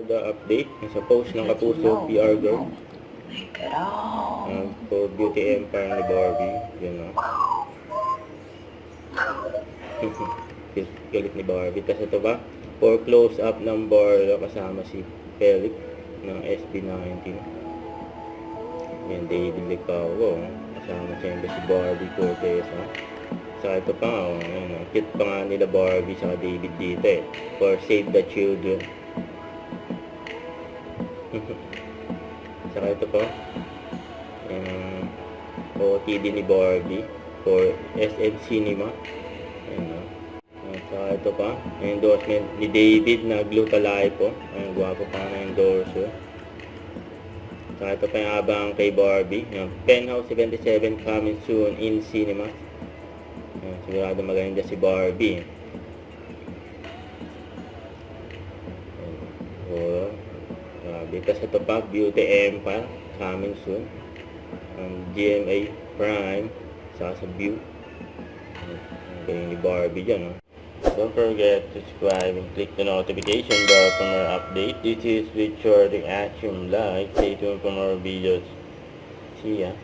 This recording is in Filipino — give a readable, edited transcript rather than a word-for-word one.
the update sa post ng Kapuso PR Girl. For Beauty Empire ni Barbie. Yun o. Galit ni Barbie. Tapos ito ba? For close-up ng Borla kasama si Felix ng SB19. Yan, David Licawo. Kasama siyempre si Barbie Cortesa. Saka ito pa, ayan, cute pa nga nila Barbie saka David dito eh. For Save the Children. Saka ito pa, yung OOTD ni Barbie for SM Cinema. Ayan, saka ito pa, endorsement ni David na Glutathione. Ayan, gwapo pa na endorser. Saka ito pa yung abang kay Barbie. Ayan, Penthouse 77 coming soon in cinema. Ayan, sigurado maganda si Barbie. Ayan, grabe. Tapos ito pa, Beauty Empire coming soon. GMA Prime. Saka sa View. Ayan, ni Barbie dyan. Don't forget to subscribe and click the notification bell for more updates. This is with Short Reaction Live. Stay tuned for more videos. See ya.